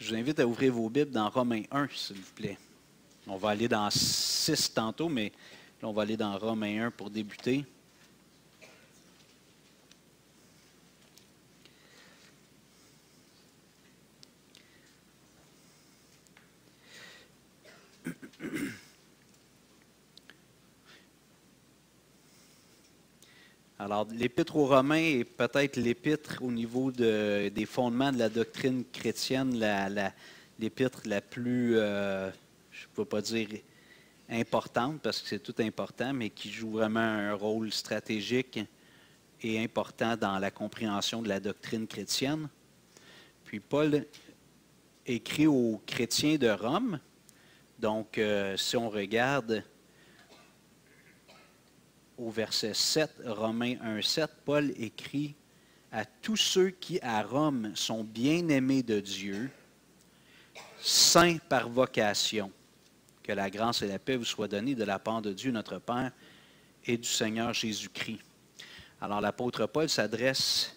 Je vous invite à ouvrir vos Bibles dans Romains 1, s'il vous plaît. On va aller dans 6 tantôt, mais là, on va aller dans Romains 1 pour débuter. Alors, l'Épître aux Romains est peut-être l'épître au niveau des fondements de la doctrine chrétienne, l'épître la plus, je ne peux pas dire importante, parce que c'est tout important, mais qui joue vraiment un rôle stratégique et important dans la compréhension de la doctrine chrétienne. Puis Paul écrit aux chrétiens de Rome. Donc, si on regarde au verset 7, Romains 1, 7, Paul écrit à tous ceux qui à Rome sont bien-aimés de Dieu, saints par vocation, que la grâce et la paix vous soient données de la part de Dieu notre Père et du Seigneur Jésus-Christ. Alors l'apôtre Paul s'adresse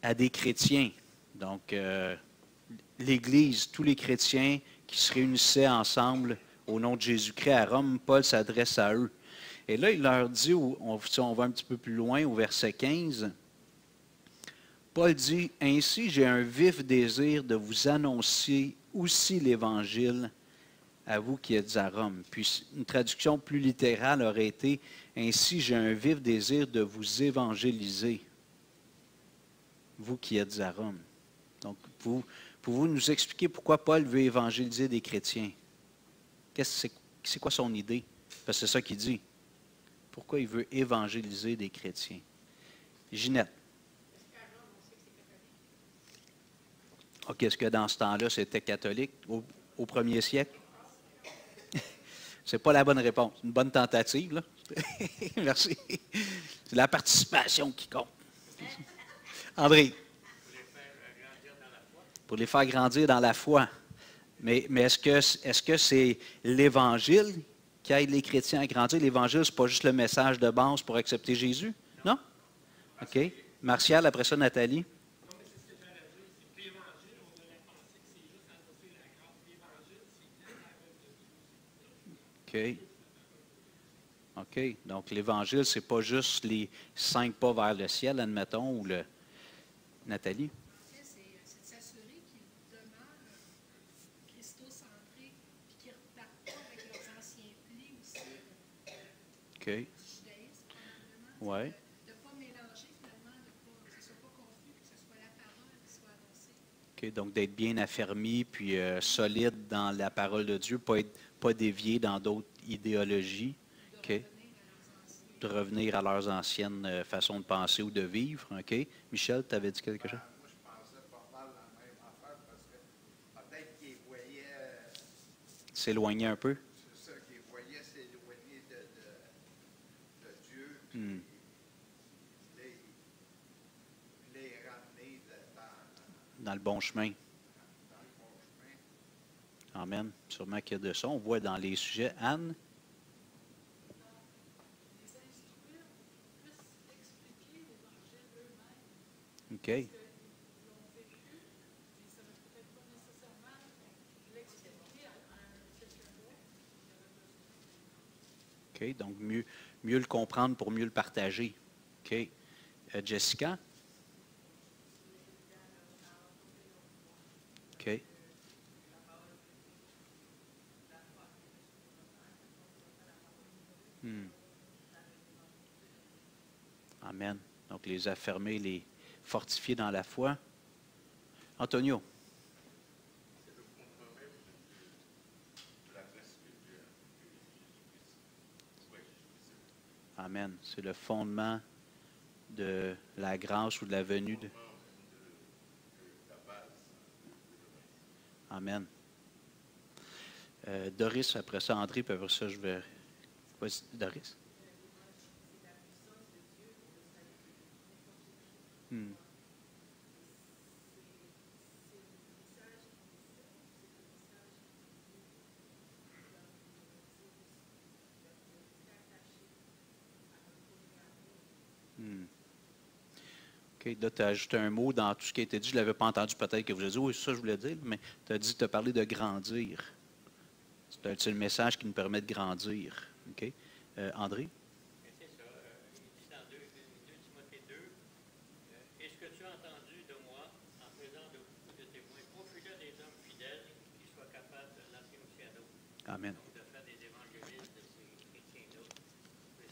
à des chrétiens, donc l'Église, tous les chrétiens qui se réunissaient ensemble au nom de Jésus-Christ à Rome, Paul s'adresse à eux. Et là, il leur dit, si on va un petit peu plus loin, au verset 15, Paul dit, « Ainsi j'ai un vif désir de vous annoncer aussi l'Évangile à vous qui êtes à Rome. » Puis une traduction plus littérale aurait été, « Ainsi j'ai un vif désir de vous évangéliser, vous qui êtes à Rome. » Donc, pouvez-vous nous expliquer pourquoi Paul veut évangéliser des chrétiens? C'est quoi son idée? Parce que c'est ça qu'il dit. Pourquoi il veut évangéliser des chrétiens? Ginette. OK, est-ce que dans ce temps-là, c'était catholique au premier siècle? C'est pas la bonne réponse. Une bonne tentative, là. Merci. C'est la participation qui compte. André. Pour les faire grandir dans la foi. Mais est-ce que c'est l'Évangile qui aide les chrétiens à grandir? L'Évangile, ce n'est pas juste le message de base pour accepter Jésus? Non? OK. Martial, après ça, Nathalie. Non, mais c'est ce que j'allais dire. C'est que l'Évangile, on aurait pensé que c'est juste annoncer la grâce. L'Évangile, c'est la parole de Dieu. OK. OK. Donc, l'Évangile, ce n'est pas juste les 5 pas vers le ciel, admettons, ou le... Nathalie? En fait, c'est de s'assurer qu'ils demeurent christocentrés puis qu'ils ne repartent pas avec leurs anciens plis aussi OK. du judaïsme, probablement. Oui. De ne pas mélanger, finalement, que ce ne soit pas confus, que ce soit la parole qui soit annoncée. OK. Donc, d'être bien affermi puis solide dans la parole de Dieu, pas dévié dans d'autres idéologies. OK. De revenir à leurs anciennes façons de penser ou de vivre. OK. Michel, tu avais dit quelque chose? Moi, je pensais pas mal la même affaire parce que peut-être qu'ils voyaient, S'éloigner un peu? c'est ça, qu'ils voyaient s'éloigner de Dieu, Hmm. puis les ramener Dans le bon chemin. dans le bon chemin. Amen. Sûrement qu'il y a de ça. On voit dans les sujets. Anne? Les instruire pour qu'ils puissent expliquer l'Évangile eux-mêmes. OK. Parce qu'ils l'ont vécu, puis ça ne va peut-être pas nécessairement l'expliquer à quelqu'un d'autre qui aurait besoin. OK. Donc, mieux le comprendre pour mieux le partager. OK. Jessica? OK. Hmm. Amen. Donc, les affermer, les fortifier dans la foi. Antonio? Amen. C'est le fondement de la grâce ou de la venue de... Amen. Doris, après ça, André, puis après ça, je vais... Vas-y, Doris. Hmm. Hmm. OK. OK, là, tu as ajouté un mot dans tout ce qui a été dit. Je ne l'avais pas entendu, peut-être que vous avez dit, oui, c'est ça que je voulais dire, mais tu as dit, tu as parlé de grandir. C'est le message qui nous permet de grandir. OK? André? C'est ça. Il dit dans 2 Timothée 2, et ce que tu as entendu de moi en présence de beaucoup de témoins, profite des hommes fidèles qui soient capables de lancer aussi à d'autres. Amen. Donc, de faire des évangélistes de ces chrétiens-là, vous pouvez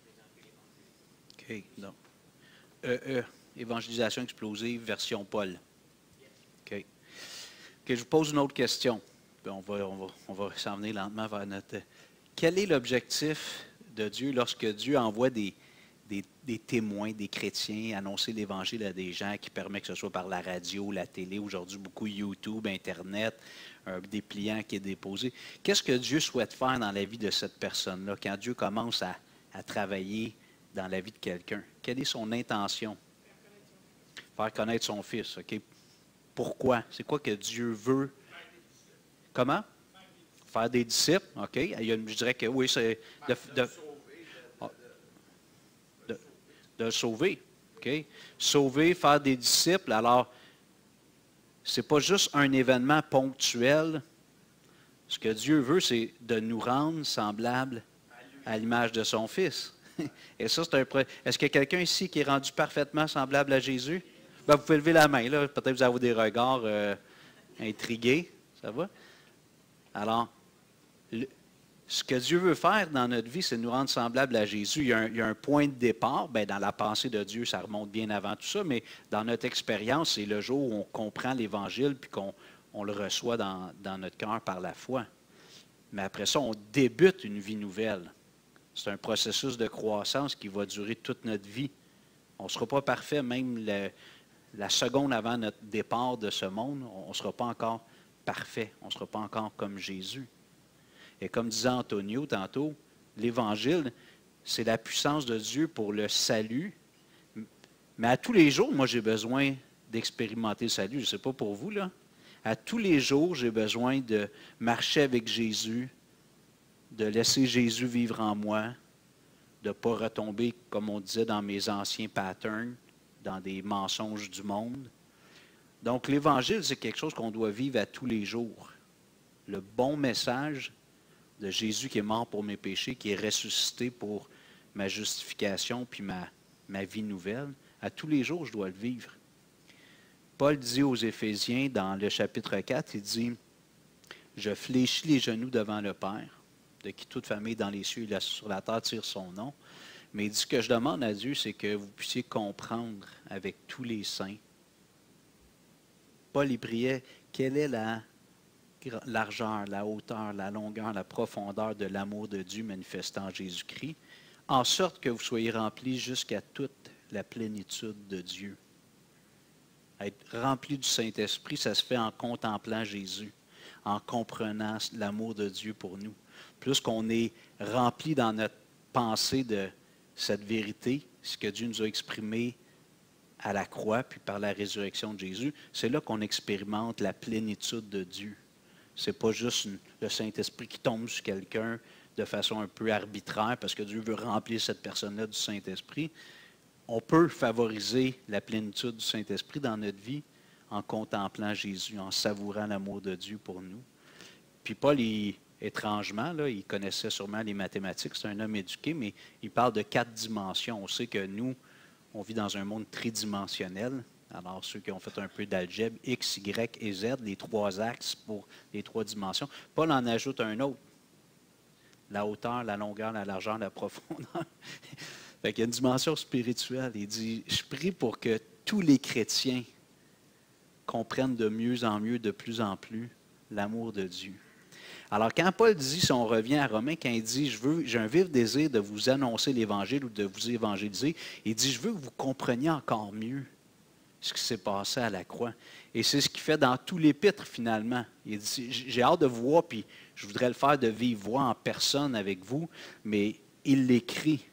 présenter l'évangile. OK. Donc, évangélisation explosive, version Paul. OK. OK, je vous pose une autre question. Puis on va s'en venir lentement vers notre... Quel est l'objectif de Dieu lorsque Dieu envoie des témoins, des chrétiens, annoncer l'Évangile à des gens qui permet que ce soit par la radio, la télé, aujourd'hui beaucoup YouTube, Internet, un dépliant qui est déposé. Qu'est-ce que Dieu souhaite faire dans la vie de cette personne-là quand Dieu commence à travailler dans la vie de quelqu'un? Quelle est son intention? Faire connaître son Fils. OK? Pourquoi? C'est quoi que Dieu veut? Comment? Faire des disciples. OK? Je dirais que oui, c'est de le sauver. OK? Sauver, faire des disciples. Alors, ce n'est pas juste un événement ponctuel. Ce que Dieu veut, c'est de nous rendre semblables à l'image de son Fils. Et ça, c'est Est-ce qu'il y a quelqu'un ici qui est rendu parfaitement semblable à Jésus? Ben, vous pouvez lever la main, là. Peut-être que vous avez des regards intrigués. Ça va? Alors, ce que Dieu veut faire dans notre vie, c'est nous rendre semblables à Jésus. Il y a un point de départ. Bien, dans la pensée de Dieu, ça remonte bien avant tout ça, mais dans notre expérience, c'est le jour où on comprend l'Évangile puis qu'on le reçoit dans notre cœur par la foi. Mais après ça, on débute une vie nouvelle. C'est un processus de croissance qui va durer toute notre vie. On ne sera pas parfait, même la seconde avant notre départ de ce monde, on ne sera pas encore parfait. On ne sera pas encore comme Jésus. Et comme disait Antonio tantôt, l'Évangile, c'est la puissance de Dieu pour le salut. Mais à tous les jours, moi, j'ai besoin d'expérimenter le salut. Je ne sais pas pour vous, là. À tous les jours, j'ai besoin de marcher avec Jésus, de laisser Jésus vivre en moi, de ne pas retomber, comme on disait, dans mes anciens patterns, dans des mensonges du monde. Donc, l'Évangile, c'est quelque chose qu'on doit vivre à tous les jours. Le bon message de Jésus qui est mort pour mes péchés, qui est ressuscité pour ma justification puis ma vie nouvelle, à tous les jours, je dois le vivre. Paul dit aux Éphésiens, dans le chapitre 4, il dit « Je fléchis les genoux devant le Père, de qui toute famille dans les cieux et sur la terre tire son nom. » Mais il dit « Ce que je demande à Dieu, c'est que vous puissiez comprendre avec tous les saints. » Paul y priait « Quelle est la largeur, la hauteur, la longueur, la profondeur de l'amour de Dieu manifesté en Jésus-Christ, en sorte que vous soyez remplis jusqu'à toute la plénitude de Dieu. » Être rempli du Saint-Esprit, ça se fait en contemplant Jésus, en comprenant l'amour de Dieu pour nous. Plus qu'on est rempli dans notre pensée de cette vérité, ce que Dieu nous a exprimé à la croix, puis par la résurrection de Jésus, c'est là qu'on expérimente la plénitude de Dieu. Ce n'est pas juste le Saint-Esprit qui tombe sur quelqu'un de façon un peu arbitraire, parce que Dieu veut remplir cette personne-là du Saint-Esprit. On peut favoriser la plénitude du Saint-Esprit dans notre vie en contemplant Jésus, en savourant l'amour de Dieu pour nous. Puis Paul, étrangement, là, il connaissait sûrement les mathématiques, c'est un homme éduqué, mais il parle de 4 dimensions. On sait que nous, on vit dans un monde tridimensionnel. Alors, ceux qui ont fait un peu d'algèbre, X, Y et Z, les 3 axes pour les 3 dimensions. Paul en ajoute un autre. La hauteur, la longueur, la largeur, la profondeur. Fait qu'il y a une dimension spirituelle. Il dit, je prie pour que tous les chrétiens comprennent de mieux en mieux, de plus en plus, l'amour de Dieu. Alors, quand Paul dit, si on revient à Romains, quand il dit, j'ai un vif désir de vous annoncer l'Évangile ou de vous évangéliser, il dit, je veux que vous compreniez encore mieux ce qui s'est passé à la croix. Et c'est ce qu'il fait dans tout l'Épître, finalement. Il dit, j'ai hâte de vous voir, puis je voudrais le faire de vive voix en personne avec vous, mais il l'écrit.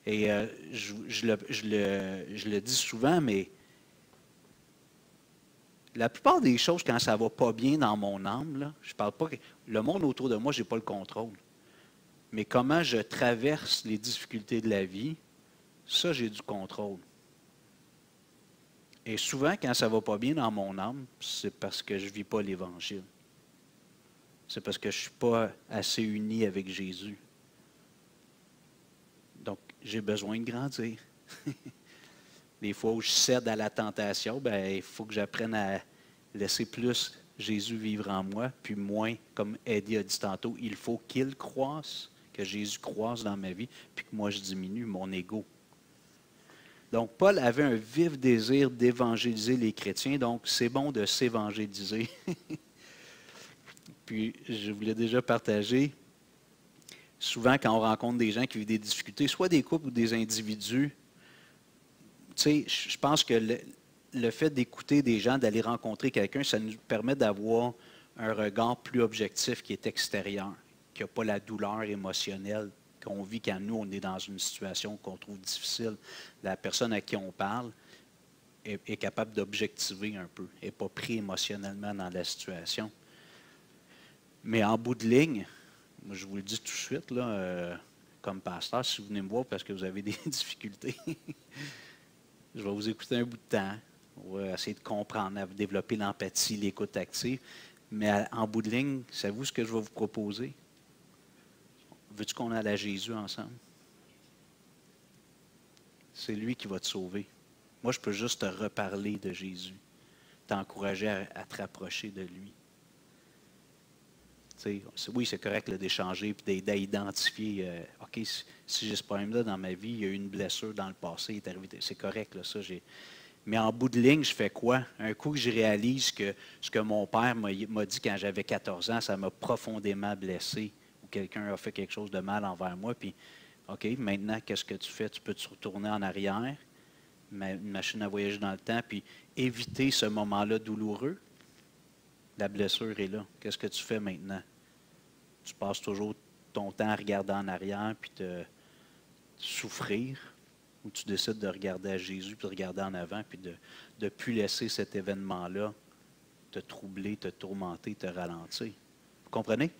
Et je le dis souvent, mais la plupart des choses, quand ça ne va pas bien dans mon âme, là, je parle pas que le monde autour de moi, je n'ai pas le contrôle. Mais comment je traverse les difficultés de la vie, ça, j'ai du contrôle. Et souvent, quand ça ne va pas bien dans mon âme, c'est parce que je ne vis pas l'Évangile. C'est parce que je ne suis pas assez uni avec Jésus. Donc, j'ai besoin de grandir. Les fois où je cède à la tentation, il faut que j'apprenne à laisser plus Jésus vivre en moi, puis moins, comme Eddie a dit tantôt, il faut qu'il croisse, que Jésus croisse dans ma vie, puis que moi je diminue mon ego. Donc, Paul avait un vif désir d'évangéliser les chrétiens, donc c'est bon de s'évangéliser. Puis, je vous l'ai déjà partagé, souvent quand on rencontre des gens qui vivent des difficultés, soit des couples ou des individus, tu sais, je pense que le fait d'écouter des gens, d'aller rencontrer quelqu'un, ça nous permet d'avoir un regard plus objectif qui est extérieur, qui n'a pas la douleur émotionnelle qu'on vit quand nous, on est dans une situation qu'on trouve difficile. La personne à qui on parle est capable d'objectiver un peu, n'est pas pris émotionnellement dans la situation. Mais en bout de ligne, moi, je vous le dis tout de suite, là, comme pasteur, si vous venez me voir parce que vous avez des difficultés, je vais vous écouter un bout de temps. On va essayer de comprendre, à développer l'empathie, l'écoute active. Mais en bout de ligne, savez-vous ce que je vais vous proposer? Veux-tu qu'on aille à Jésus ensemble? C'est lui qui va te sauver. Moi, je peux juste te reparler de Jésus, t'encourager à te rapprocher de lui. Oui, c'est correct d'échanger et d'identifier, OK, si j'ai ce problème-là dans ma vie, il y a eu une blessure dans le passé, il est arrivé, c'est correct, là, ça. Mais en bout de ligne, je fais quoi? Un coup que je réalise que ce que mon père m'a dit quand j'avais 14 ans, ça m'a profondément blessé, ou quelqu'un a fait quelque chose de mal envers moi, puis, OK, maintenant, qu'est-ce que tu fais? Tu peux te retourner en arrière, une machine à voyager dans le temps, puis éviter ce moment-là douloureux? La blessure est là. Qu'est-ce que tu fais maintenant? Tu passes toujours ton temps à regarder en arrière puis te souffrir, ou tu décides de regarder à Jésus puis de regarder en avant puis de ne plus laisser cet événement-là te troubler, te tourmenter, te ralentir. Vous comprenez?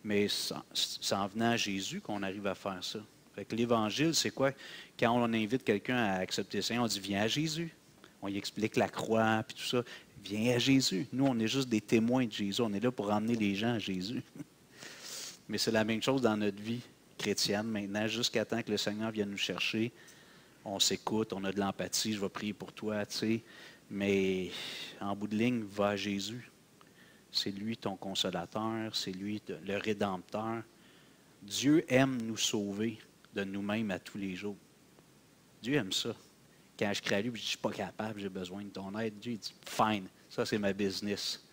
Mais c'est en venant à Jésus qu'on arrive à faire ça. Fait que l'Évangile, c'est quoi? Quand on invite quelqu'un à accepter ça, on dit « Viens à Jésus ». On lui explique la croix puis tout ça. Viens à Jésus. Nous, on est juste des témoins de Jésus. On est là pour emmener les gens à Jésus. Mais c'est la même chose dans notre vie chrétienne maintenant, jusqu'à temps que le Seigneur vienne nous chercher. On s'écoute, on a de l'empathie, je vais prier pour toi, tu sais. Mais en bout de ligne, va à Jésus. C'est lui ton consolateur, c'est lui le Rédempteur. Dieu aime nous sauver de nous-mêmes à tous les jours. Dieu aime ça. Quand je crie à lui, je ne suis pas capable, j'ai besoin de ton aide. Dieu dit, fine, ça c'est ma business.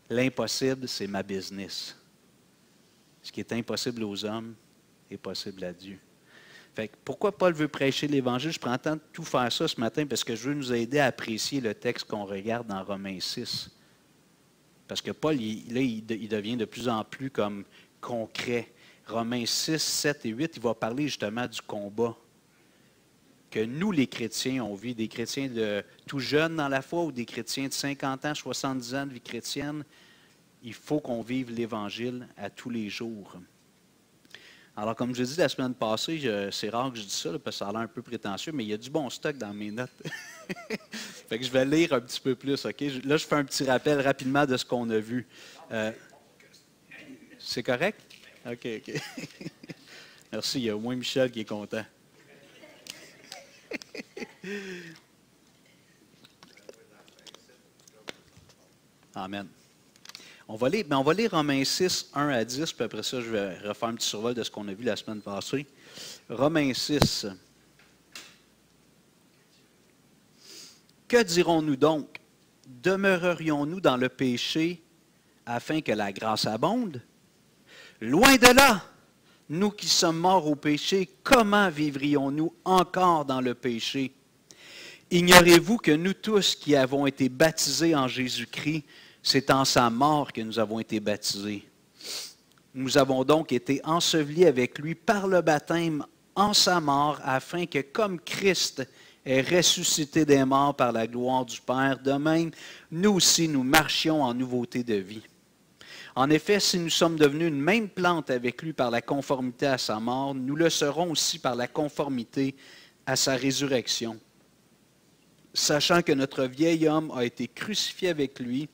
L'impossible, c'est ma business. Ce qui est impossible aux hommes est possible à Dieu. Fait que pourquoi Paul veut prêcher l'Évangile? Je prends le temps de tout faire ça ce matin parce que je veux nous aider à apprécier le texte qu'on regarde dans Romains 6. Parce que Paul, il devient de plus en plus comme concret. Romains 6, 7 et 8, il va parler justement du combat que nous, les chrétiens, on vit, des chrétiens de tout jeunes dans la foi ou des chrétiens de 50 ans, 70 ans de vie chrétienne, il faut qu'on vive l'Évangile à tous les jours. Alors, comme je l'ai dit la semaine passée, c'est rare que je dise ça, là, parce que ça a l'air un peu prétentieux, mais il y a du bon stock dans mes notes. Fait que je vais lire un petit peu plus, OK? Là, je fais un petit rappel rapidement de ce qu'on a vu. C'est correct? OK. Merci, il y a au moins Michel qui est content. Amen. On va lire Romains 6, 1 à 10, puis après ça, je vais refaire un petit survol de ce qu'on a vu la semaine passée. Romains 6. Que dirons-nous donc? Demeurerions-nous dans le péché afin que la grâce abonde? Loin de là! Nous qui sommes morts au péché, comment vivrions-nous encore dans le péché? Ignorez-vous que nous tous qui avons été baptisés en Jésus-Christ, c'est en sa mort que nous avons été baptisés. Nous avons donc été ensevelis avec lui par le baptême en sa mort, afin que comme Christ est ressuscité des morts par la gloire du Père, de même, nous aussi nous marchions en nouveauté de vie. En effet, si nous sommes devenus une même plante avec lui par la conformité à sa mort, nous le serons aussi par la conformité à sa résurrection. sachant que notre vieil homme a été crucifié avec lui,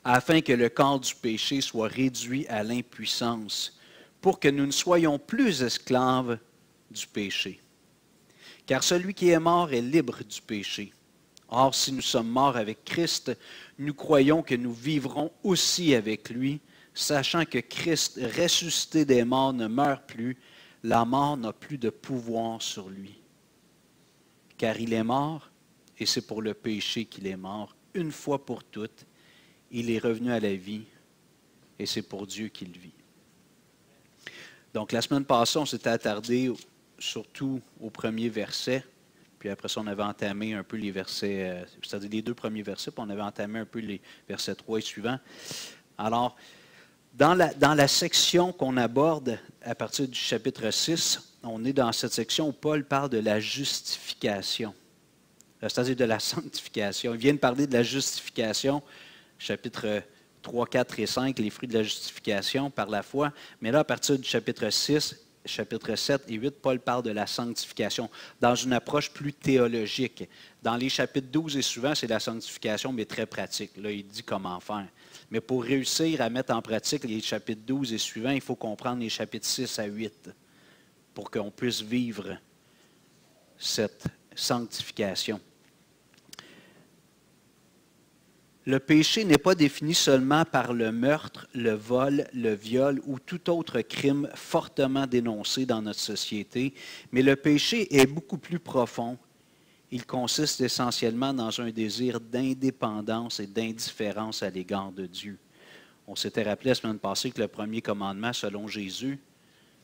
afin que le corps du péché soit réduit à l'impuissance, pour que nous ne soyons plus esclaves du péché. Car celui qui est mort est libre du péché. Or, si nous sommes morts avec Christ, nous croyons que nous vivrons aussi avec lui, sachant que Christ, ressuscité des morts, ne meurt plus, la mort n'a plus de pouvoir sur lui. Car il est mort, et c'est pour le péché qu'il est mort, une fois pour toutes. Il est revenu à la vie, et c'est pour Dieu qu'il vit. Donc, la semaine passée, on s'était attardé surtout au premier verset, puis après ça, on avait entamé un peu les versets, c'est-à-dire les 2 premiers versets, puis on avait entamé un peu les versets 3 et suivants. Alors, dans la section qu'on aborde à partir du chapitre 6, on est dans cette section où Paul parle de la justification, c'est-à-dire de la sanctification. Il vient de parler de la justification, chapitre 3, 4 et 5, les fruits de la justification par la foi. Mais là, à partir du chapitre 6, chapitre 7 et 8, Paul parle de la sanctification dans une approche plus théologique. Dans les chapitres 12 et suivants, c'est la sanctification, mais très pratique. Là, il dit comment faire. Mais pour réussir à mettre en pratique les chapitres 12 et suivants, il faut comprendre les chapitres 6 à 8 pour qu'on puisse vivre cette sanctification. Le péché n'est pas défini seulement par le meurtre, le vol, le viol ou tout autre crime fortement dénoncé dans notre société, mais le péché est beaucoup plus profond. Il consiste essentiellement dans un désir d'indépendance et d'indifférence à l'égard de Dieu. On s'était rappelé la semaine passée que le premier commandement, selon Jésus,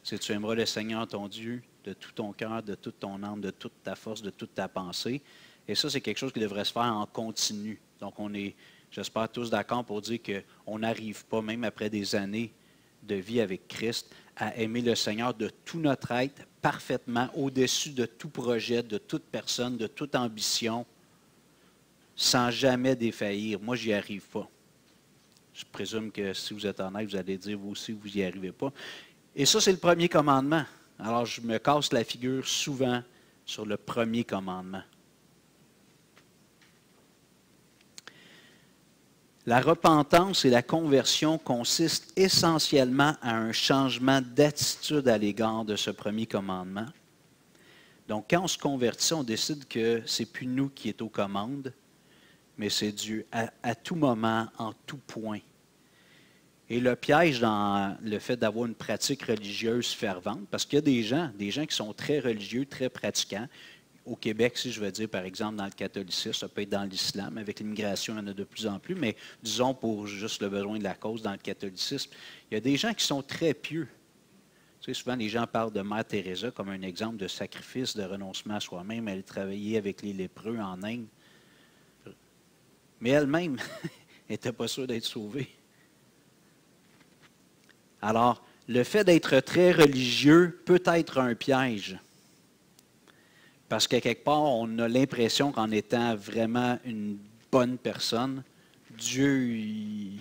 c'est « Tu aimeras le Seigneur ton Dieu de tout ton cœur, de toute ton âme, de toute ta force, de toute ta pensée. » Et ça, c'est quelque chose qui devrait se faire en continu. Donc, on est, j'espère, tous d'accord pour dire qu'on n'arrive pas, même après des années de vie avec Christ, à aimer le Seigneur de tout notre être, parfaitement, au-dessus de tout projet, de toute personne, de toute ambition, sans jamais défaillir. Moi, je n'y arrive pas. Je présume que si vous êtes honnête, vous allez dire vous aussi, vous n'y arrivez pas. Et ça, c'est le premier commandement. Alors, je me casse la figure souvent sur le premier commandement. La repentance et la conversion consistent essentiellement à un changement d'attitude à l'égard de ce premier commandement. Donc, quand on se convertit, on décide que ce n'est plus nous qui est aux commandes, mais c'est Dieu, à tout moment, en tout point. Et le piège dans le fait d'avoir une pratique religieuse fervente, parce qu'il y a des gens qui sont très religieux, très pratiquants. Au Québec, si je veux dire, par exemple, dans le catholicisme, ça peut être dans l'islam. Avec l'immigration, il y en a de plus en plus, mais disons pour juste le besoin de la cause dans le catholicisme, il y a des gens qui sont très pieux. Tu sais, souvent, les gens parlent de Mère Teresa comme un exemple de sacrifice, de renoncement à soi-même. Elle travaillait avec les lépreux en Inde. Mais elle-même n'était pas sûre d'être sauvée. Alors, le fait d'être très religieux peut être un piège. Parce qu'à quelque part, on a l'impression qu'en étant vraiment une bonne personne, Dieu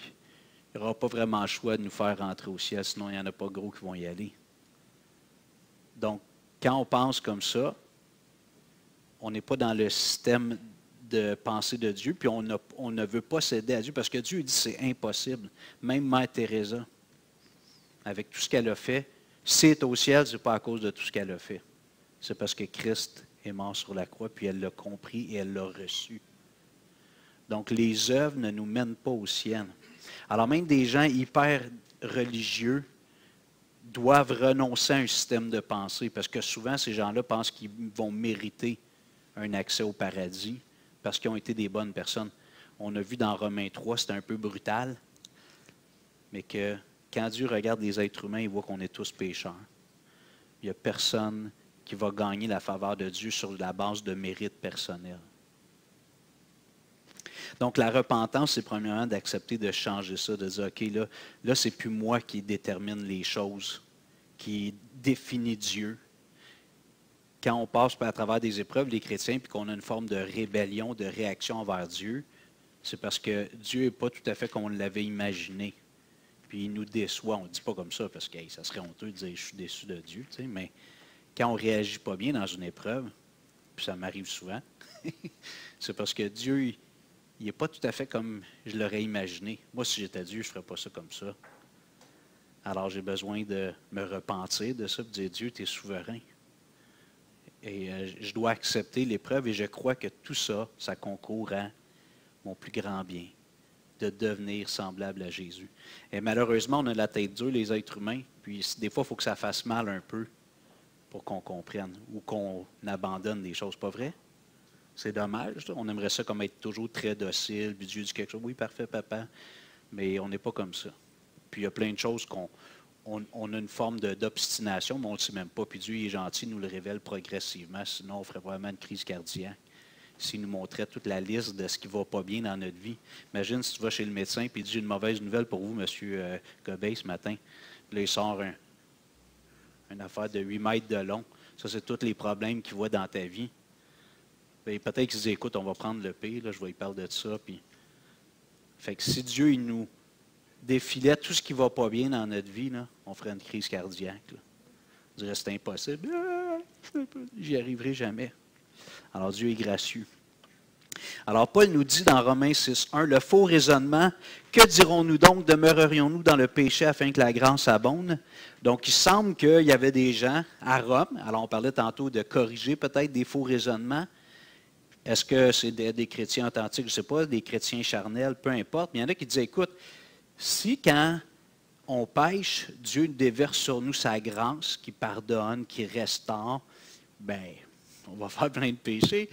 n'aura pas vraiment le choix de nous faire rentrer au ciel, sinon il n'y en a pas gros qui vont y aller. Donc, quand on pense comme ça, on n'est pas dans le système de pensée de Dieu, puis on ne veut pas céder à Dieu, parce que Dieu dit que c'est impossible. Même Mère Teresa, avec tout ce qu'elle a fait, si elle est au ciel, ce n'est pas à cause de tout ce qu'elle a fait. C'est parce que Christ est mort sur la croix, puis elle l'a compris et elle l'a reçu. Donc, les œuvres ne nous mènent pas au ciel. Alors, même des gens hyper religieux doivent renoncer à un système de pensée, parce que souvent, ces gens-là pensent qu'ils vont mériter un accès au paradis, parce qu'ils ont été des bonnes personnes. On a vu dans Romains 3, c'est un peu brutal, mais que quand Dieu regarde les êtres humains, il voit qu'on est tous pécheurs. Il n'y a personne qui va gagner la faveur de Dieu sur la base de mérite personnel. Donc, la repentance, c'est premièrement d'accepter de changer ça, de dire, OK, là c'est plus moi qui détermine les choses, qui définit Dieu. Quand on passe à travers des épreuves, les chrétiens, puis qu'on a une forme de rébellion, de réaction envers Dieu, c'est parce que Dieu n'est pas tout à fait comme on l'avait imaginé. Puis il nous déçoit. On ne dit pas comme ça parce que ça serait honteux de dire « je suis déçu de Dieu », tu sais, mais quand on ne réagit pas bien dans une épreuve, puis ça m'arrive souvent, c'est parce que Dieu, il n'est pas tout à fait comme je l'aurais imaginé. Moi, si j'étais Dieu, je ne ferais pas ça comme ça. Alors, j'ai besoin de me repentir de ça, de dire, Dieu, tu es souverain. Et je dois accepter l'épreuve, et je crois que tout ça, ça concourt à mon plus grand bien, de devenir semblable à Jésus. Et malheureusement, on a la tête dure, les êtres humains, puis des fois, il faut que ça fasse mal un peu pour qu'on comprenne ou qu'on abandonne des choses, pas vrai? C'est dommage, là. On aimerait ça comme être toujours très docile, puis Dieu dit quelque chose, oui, parfait, papa, mais on n'est pas comme ça. Puis il y a plein de choses on a une forme d'obstination, mais on ne le sait même pas, puis Dieu est gentil, nous le révèle progressivement, sinon on ferait vraiment une crise cardiaque. S'il nous montrait toute la liste de ce qui ne va pas bien dans notre vie. Imagine si tu vas chez le médecin et il dit « J'ai une mauvaise nouvelle pour vous, M. Gobeil, ce matin. » Là, il sort une affaire de 8 mètres de long. Ça, c'est tous les problèmes qu'il voit dans ta vie. Peut-être qu'il se dit « Écoute, on va prendre le pire, là, je vais y parler de ça. » Puis... Fait que si Dieu il nous défilait tout ce qui ne va pas bien dans notre vie, là, on ferait une crise cardiaque. Là. On dirait « C'est impossible. J'y arriverai jamais. » Alors, Dieu est gracieux. Alors, Paul nous dit dans Romains 6.1, « Le faux raisonnement, que dirons-nous donc? Demeurerions-nous dans le péché afin que la grâce abonde? » Donc, il semble qu'il y avait des gens à Rome, alors on parlait tantôt de corriger peut-être des faux raisonnements. Est-ce que c'est des chrétiens authentiques? Je ne sais pas, des chrétiens charnels, peu importe. Mais il y en a qui disaient, écoute, si quand on pêche, Dieu déverse sur nous sa grâce, qui pardonne, qui restaure, bien, on va faire plein de péchés.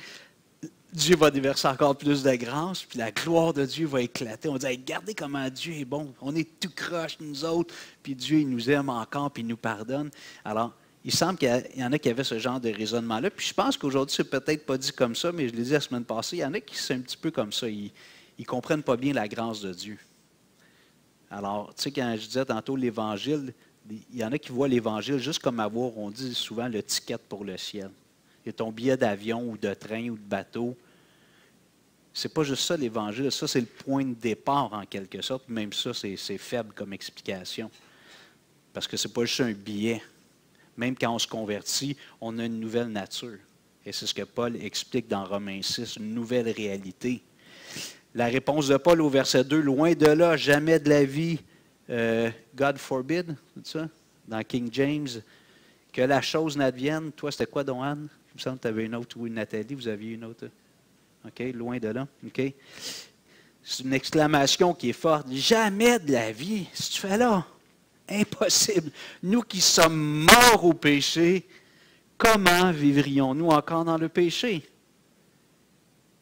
Dieu va déverser encore plus de grâce, puis la gloire de Dieu va éclater. On dit, hey, regardez comment Dieu est bon. On est tout croche, nous autres, puis Dieu, il nous aime encore, puis il nous pardonne. Alors, il semble qu'il y en a qui avaient ce genre de raisonnement-là. Puis je pense qu'aujourd'hui, c'est peut-être pas dit comme ça, mais je l'ai dit la semaine passée, il y en a qui sont un petit peu comme ça. Ils ne comprennent pas bien la grâce de Dieu. Alors, tu sais, quand je disais tantôt l'Évangile, il y en a qui voient l'Évangile juste comme avoir, on dit souvent, le ticket pour le ciel. Il y a ton billet d'avion ou de train ou de bateau. C'est pas juste ça l'Évangile. Ça, c'est le point de départ, en quelque sorte. Même ça, c'est faible comme explication. Parce que ce n'est pas juste un billet. Même quand on se convertit, on a une nouvelle nature. Et c'est ce que Paul explique dans Romains 6, une nouvelle réalité. La réponse de Paul au verset 2, « Loin de là, jamais de la vie, God forbid », c'est ça, dans King James, « que la chose n'advienne ». Toi, c'était quoi, Don Anne? Il me semble que tu avais une autre, ou Nathalie, vous aviez une autre. OK, loin de là. OK. C'est une exclamation qui est forte. Jamais de la vie, si tu fais là. Impossible. Nous qui sommes morts au péché, comment vivrions-nous encore dans le péché?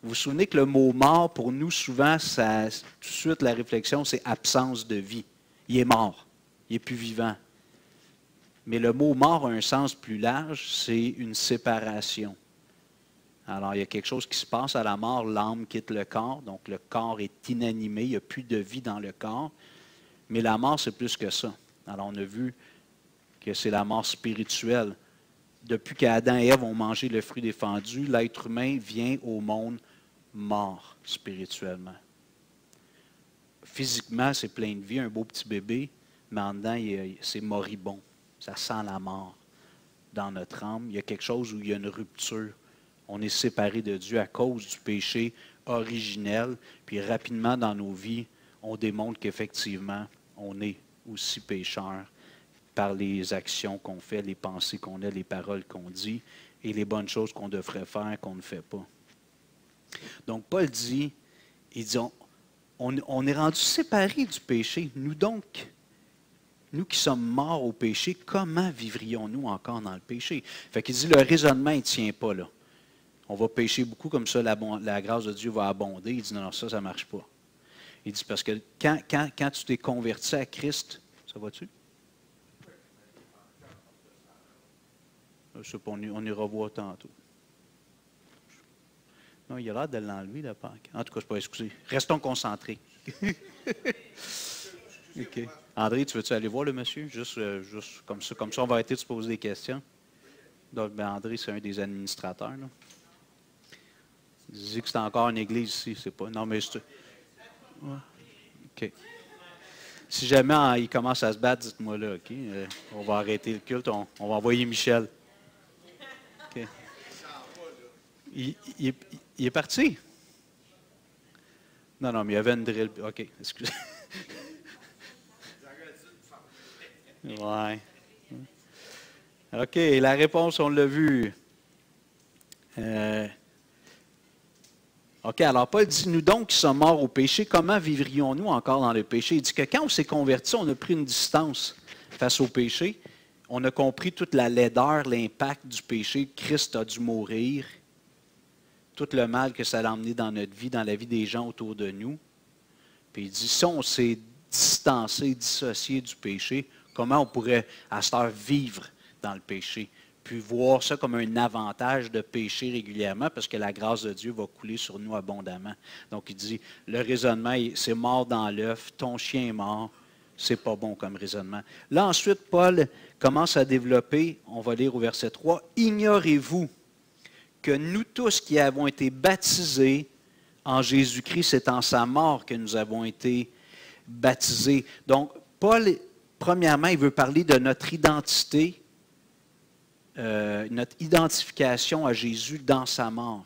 Vous vous souvenez que le mot mort, pour nous, souvent, ça, tout de suite, la réflexion, c'est absence de vie. Il est mort. Il n'est plus vivant. Mais le mot mort a un sens plus large, c'est une séparation. Alors, il y a quelque chose qui se passe à la mort, l'âme quitte le corps, donc le corps est inanimé, il n'y a plus de vie dans le corps. Mais la mort, c'est plus que ça. Alors, on a vu que c'est la mort spirituelle. Depuis qu'Adam et Ève ont mangé le fruit défendu, l'être humain vient au monde mort spirituellement. Physiquement, c'est plein de vie, un beau petit bébé, mais en dedans, c'est moribond. Ça sent la mort dans notre âme. Il y a quelque chose où il y a une rupture. On est séparé de Dieu à cause du péché originel. Puis rapidement dans nos vies, on démontre qu'effectivement, on est aussi pécheur par les actions qu'on fait, les pensées qu'on a, les paroles qu'on dit et les bonnes choses qu'on devrait faire qu'on ne fait pas. Donc Paul dit, il dit, on est rendu séparés du péché. Nous donc, nous qui sommes morts au péché, comment vivrions-nous encore dans le péché? Fait qu'il dit, le raisonnement ne tient pas là. On va pécher beaucoup, comme ça la grâce de Dieu va abonder. Il dit, non, ça ne marche pas. Il dit, parce que quand tu t'es converti à Christ, ça va-tu? Je ne sais pas, on ira voir tantôt. Non, il a l'air de l'enlever, la Pâque. En tout cas, je ne sais pas, excusez. Restons concentrés. OK. André, tu veux-tu aller voir le monsieur? Juste comme ça, on va arrêter de se poser des questions. Donc, ben André, c'est un des administrateurs. Là. Il dit que c'est encore une église ici, c'est pas. Non, mais c'est. Ouais. OK. Si jamais il commence à se battre, dites-moi là, OK? On va arrêter le culte, on va envoyer Michel. OK. Il est parti? Non, non, mais il y avait une drill. OK, excusez. Ouais. OK, la réponse, on l'a vue. OK, alors Paul dit, nous donc qui sommes morts au péché, comment vivrions-nous encore dans le péché? Il dit que quand on s'est converti, on a pris une distance face au péché. On a compris toute la laideur, l'impact du péché. Christ a dû mourir. Tout le mal que ça a emmené dans notre vie, dans la vie des gens autour de nous. Puis il dit, si on s'est distancé, dissocié du péché, comment on pourrait à cette heure vivre dans le péché? Puis voir ça comme un avantage de pécher régulièrement parce que la grâce de Dieu va couler sur nous abondamment. Donc il dit, le raisonnement, c'est mort dans l'œuf, ton chien est mort, c'est pas bon comme raisonnement. Là ensuite, Paul commence à développer, on va lire au verset 3, « Ignorez-vous que nous tous qui avons été baptisés en Jésus-Christ, c'est en sa mort que nous avons été baptisés. » Donc, Paul, premièrement, il veut parler de notre identité, notre identification à Jésus dans sa mort.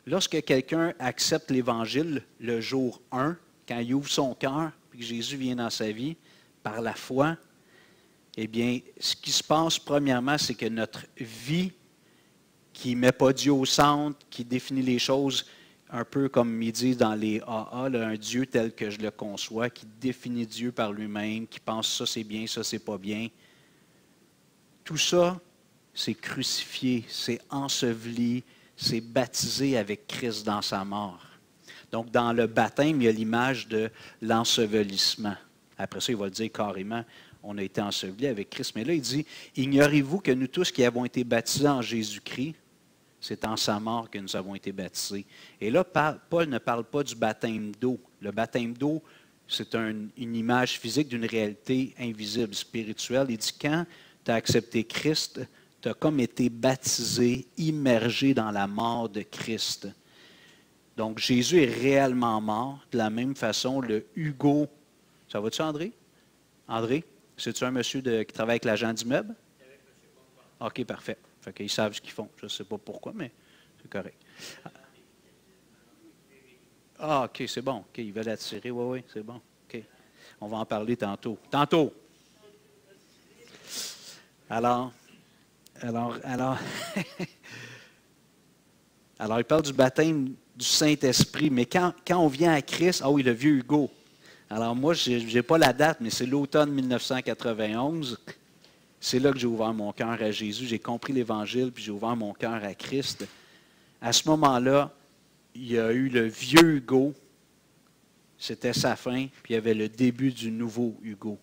Lorsque quelqu'un accepte l'Évangile le jour 1, quand il ouvre son cœur, puis que Jésus vient dans sa vie, par la foi, eh bien, ce qui se passe premièrement, c'est que notre vie, qui ne met pas Dieu au centre, qui définit les choses un peu comme il dit dans les AA, là, un Dieu tel que je le conçois, qui définit Dieu par lui-même, qui pense ça c'est bien, ça c'est pas bien. Tout ça, c'est crucifié, c'est enseveli, c'est baptisé avec Christ dans sa mort. Donc, dans le baptême, il y a l'image de l'ensevelissement. Après ça, il va le dire carrément, on a été ensevelis avec Christ. Mais là, il dit, ignorez-vous que nous tous qui avons été baptisés en Jésus-Christ, c'est en sa mort que nous avons été baptisés. Et là, Paul ne parle pas du baptême d'eau. Le baptême d'eau, c'est une image physique d'une réalité invisible, spirituelle. Il dit, quand tu as accepté Christ, tu as comme été baptisé, immergé dans la mort de Christ. Donc, Jésus est réellement mort. De la même façon, le Hugo... Ça va-tu, André? André, c'est-tu un monsieur qui travaille avec l'agent d'immeuble? OK, parfait. Fait qu'ils savent ce qu'ils font. Je ne sais pas pourquoi, mais c'est correct. Ah, OK, c'est bon. OK, ils veulent attirer. Oui, oui, c'est bon. OK. On va en parler tantôt. Tantôt! Alors, il parle du baptême du Saint-Esprit, mais quand on vient à Christ, ah oui, le vieux Hugo. Alors moi, je n'ai pas la date, mais c'est l'automne 1991. C'est là que j'ai ouvert mon cœur à Jésus. J'ai compris l'Évangile, puis j'ai ouvert mon cœur à Christ. À ce moment-là, il y a eu le vieux Hugo. C'était sa fin, puis il y avait le début du nouveau Hugo.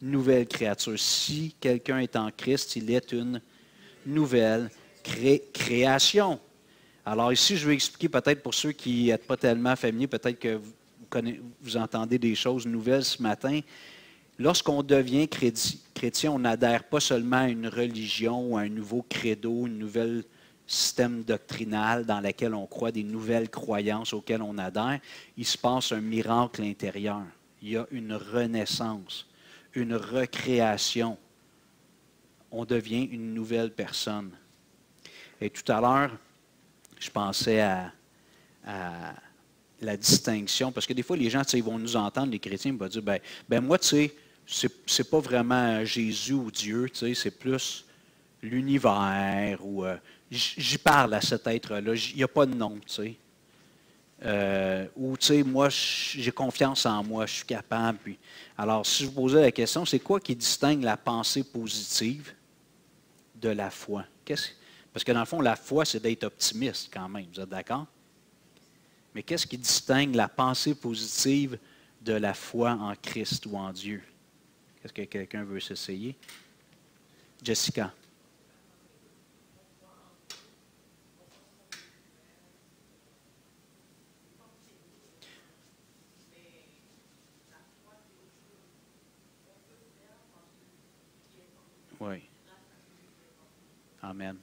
Nouvelle créature. Si quelqu'un est en Christ, il est une nouvelle création. Alors ici, je vais expliquer peut-être pour ceux qui n'êtes pas tellement familiers, peut-être que vous entendez des choses nouvelles ce matin. Lorsqu'on devient chrétien, on n'adhère pas seulement à une religion ou à un nouveau credo, un nouvel système doctrinal dans lequel on croit, des nouvelles croyances auxquelles on adhère. Il se passe un miracle intérieur. Il y a une renaissance, une recréation. On devient une nouvelle personne. Et tout à l'heure, je pensais à la distinction, parce que des fois, les gens, ils vont nous entendre, les chrétiens, ils vont dire, ben moi, tu sais, c'est pas vraiment Jésus ou Dieu, c'est plus l'univers, ou j'y parle à cet être-là, il n'y a pas de nom, tu sais. Ou, tu sais, moi, j'ai confiance en moi, je suis capable. Puis, alors, si je vous posais la question, c'est quoi qui distingue la pensée positive de la foi? Parce que dans le fond, la foi, c'est d'être optimiste quand même, vous êtes d'accord? Mais qu'est-ce qui distingue la pensée positive de la foi en Christ ou en Dieu? Est-ce que quelqu'un veut s'essayer? Jessica. Oui. Amen.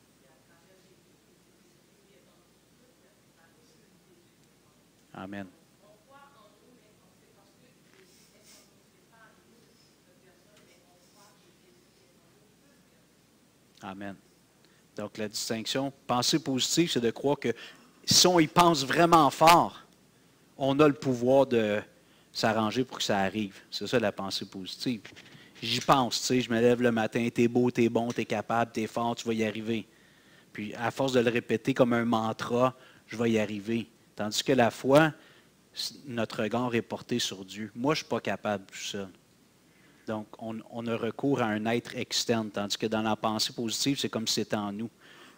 Amen. Amen. Donc, la distinction, pensée positive, c'est de croire que si on y pense vraiment fort, on a le pouvoir de s'arranger pour que ça arrive. C'est ça la pensée positive. J'y pense, tu sais, je me lève le matin, t'es beau, t'es bon, t'es capable, t'es fort, tu vas y arriver. Puis à force de le répéter comme un mantra, je vais y arriver. Tandis que la foi, notre regard est porté sur Dieu. Moi, je ne suis pas capable tout seul. Donc, on a recours à un être externe, tandis que dans la pensée positive, c'est comme si c'était en nous.